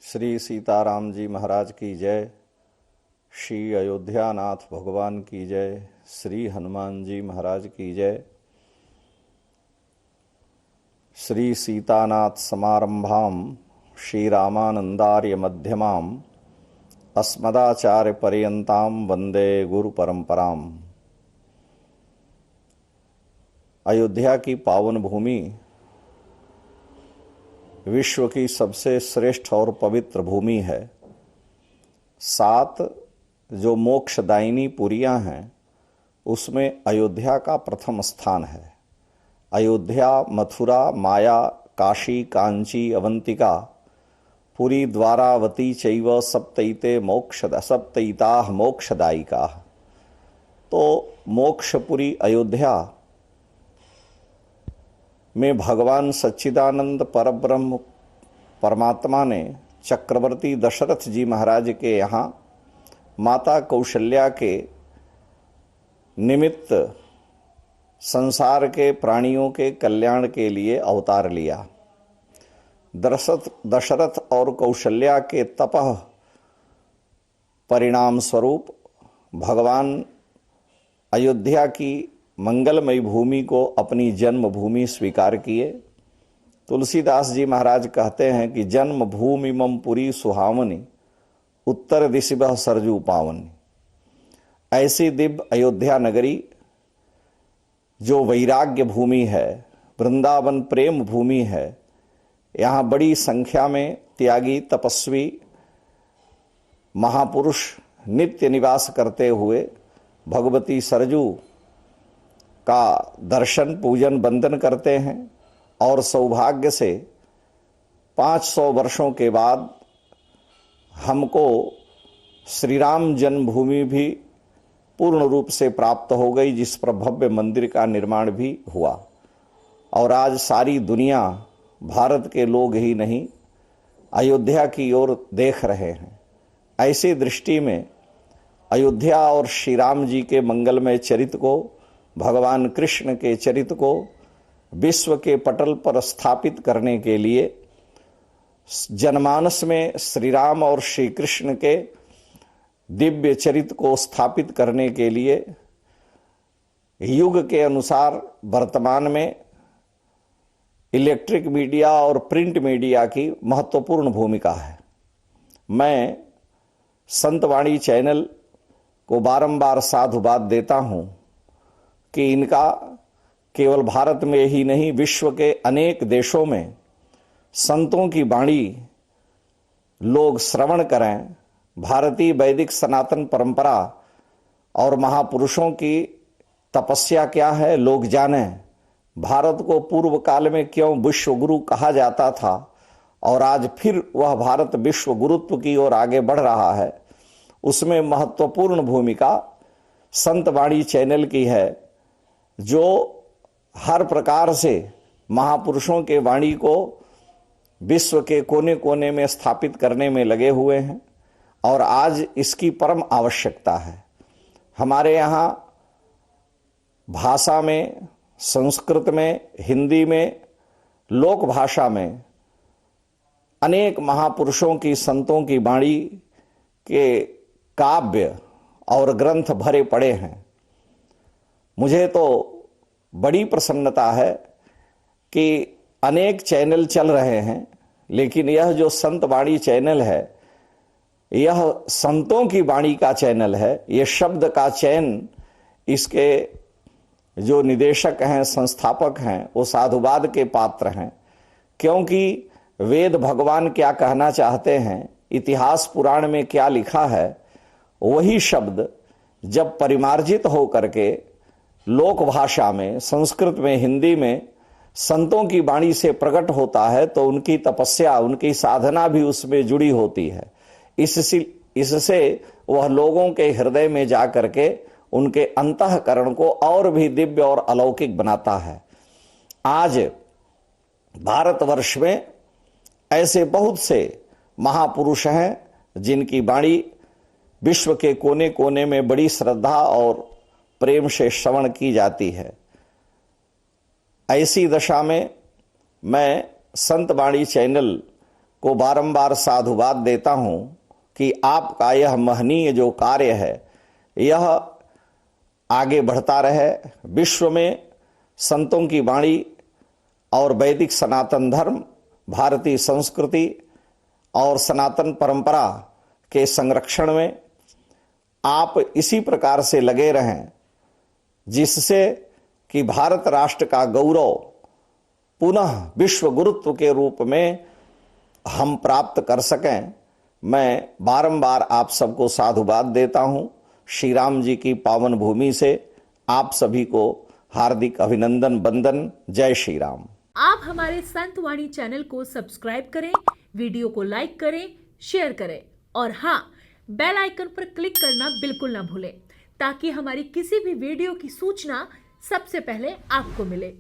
श्री सीताराम जी महाराज की जय। श्री अयोध्यानाथ भगवान की जय। श्री हनुमान जी महाराज की जय। श्री सीतानाथ समारंभाम श्री रामानंदार्य मध्यमाम अस्मदाचार्य पर्यंताम वंदे गुरु परंपराम। अयोध्या की पावन भूमि विश्व की सबसे श्रेष्ठ और पवित्र भूमि है। 7 जो मोक्षदायिनी पुरियां हैं उसमें अयोध्या का प्रथम स्थान है। अयोध्या, मथुरा, माया, काशी, कांची, अवंतिका, पुरी, द्वारावती चैव सप्तैताः मोक्षदायिका। तो मोक्षपुरी अयोध्या में भगवान सच्चिदानंद परब्रह्म परमात्मा ने चक्रवर्ती दशरथ जी महाराज के यहाँ माता कौशल्या के निमित्त संसार के प्राणियों के कल्याण के लिए अवतार लिया। दशरथ और कौशल्या के तपः परिणाम स्वरूप भगवान अयोध्या की मंगलमयी भूमि को अपनी जन्म भूमि स्वीकार किए। तुलसीदास जी महाराज कहते हैं कि जन्म भूमि मम पुरी सुहावनी, उत्तर दिशिबह सरजू पावनी। ऐसी दिव्य अयोध्या नगरी जो वैराग्य भूमि है, वृंदावन प्रेम भूमि है, यहाँ बड़ी संख्या में त्यागी तपस्वी महापुरुष नित्य निवास करते हुए भगवती सरजू का दर्शन पूजन वंदन करते हैं। और सौभाग्य से 500 वर्षों के बाद हमको श्री राम जन्मभूमि भी पूर्ण रूप से प्राप्त हो गई, जिस पर भव्य मंदिर का निर्माण भी हुआ। और आज सारी दुनिया, भारत के लोग ही नहीं, अयोध्या की ओर देख रहे हैं। ऐसी दृष्टि में अयोध्या और श्री राम जी के मंगलमय चरित्र को, भगवान कृष्ण के चरित्र को विश्व के पटल पर स्थापित करने के लिए, जनमानस में श्री राम और श्री कृष्ण के दिव्य चरित्र को स्थापित करने के लिए युग के अनुसार वर्तमान में इलेक्ट्रिक मीडिया और प्रिंट मीडिया की महत्वपूर्ण भूमिका है। मैं संतवाणी चैनल को बारंबार साधुवाद देता हूं कि इनका केवल भारत में ही नहीं, विश्व के अनेक देशों में संतों की वाणी लोग श्रवण करें। भारतीय वैदिक सनातन परंपरा और महापुरुषों की तपस्या क्या है लोग जानें। भारत को पूर्व काल में क्यों विश्व गुरु कहा जाता था और आज फिर वह भारत विश्व गुरुत्व की ओर आगे बढ़ रहा है, उसमें महत्वपूर्ण भूमिका संतवाणी चैनल की है, जो हर प्रकार से महापुरुषों के वाणी को विश्व के कोने कोने में स्थापित करने में लगे हुए हैं। और आज इसकी परम आवश्यकता है। हमारे यहाँ भाषा में, संस्कृत में, हिंदी में, लोक भाषा में अनेक महापुरुषों की, संतों की वाणी के काव्य और ग्रंथ भरे पड़े हैं। मुझे तो बड़ी प्रसन्नता है कि अनेक चैनल चल रहे हैं, लेकिन यह जो संतवाणी चैनल है, यह संतों की वाणी का चैनल है। यह शब्द का चयन इसके जो निदेशक हैं, संस्थापक हैं, वो साधुवाद के पात्र हैं। क्योंकि वेद भगवान क्या कहना चाहते हैं, इतिहास पुराण में क्या लिखा है, वही शब्द जब परिमार्जित हो करके लोक भाषा में, संस्कृत में, हिंदी में संतों की वाणी से प्रकट होता है, तो उनकी तपस्या, उनकी साधना भी उसमें जुड़ी होती है। इससे वह लोगों के हृदय में जा करके उनके अंतःकरण को और भी दिव्य और अलौकिक बनाता है। आज भारतवर्ष में ऐसे बहुत से महापुरुष हैं जिनकी वाणी विश्व के कोने कोने में बड़ी श्रद्धा और प्रेम से श्रवण की जाती है। ऐसी दशा में मैं संतवाणी चैनल को बारंबार साधुवाद देता हूं कि आपका यह महनीय जो कार्य है यह आगे बढ़ता रहे, विश्व में संतों की वाणी और वैदिक सनातन धर्म, भारतीय संस्कृति और सनातन परंपरा के संरक्षण में आप इसी प्रकार से लगे रहें, जिससे कि भारत राष्ट्र का गौरव पुनः विश्व गुरुत्व के रूप में हम प्राप्त कर सकें। मैं बारंबार आप सबको साधुवाद देता हूं। श्री राम जी की पावन भूमि से आप सभी को हार्दिक अभिनंदन, वंदन। जय श्री राम। आप हमारे संत वाणी चैनल को सब्सक्राइब करें, वीडियो को लाइक करें, शेयर करें और हाँ, बेल आइकन पर क्लिक करना बिल्कुल ना भूलें, ताकि हमारी किसी भी वीडियो की सूचना सबसे पहले आपको मिले।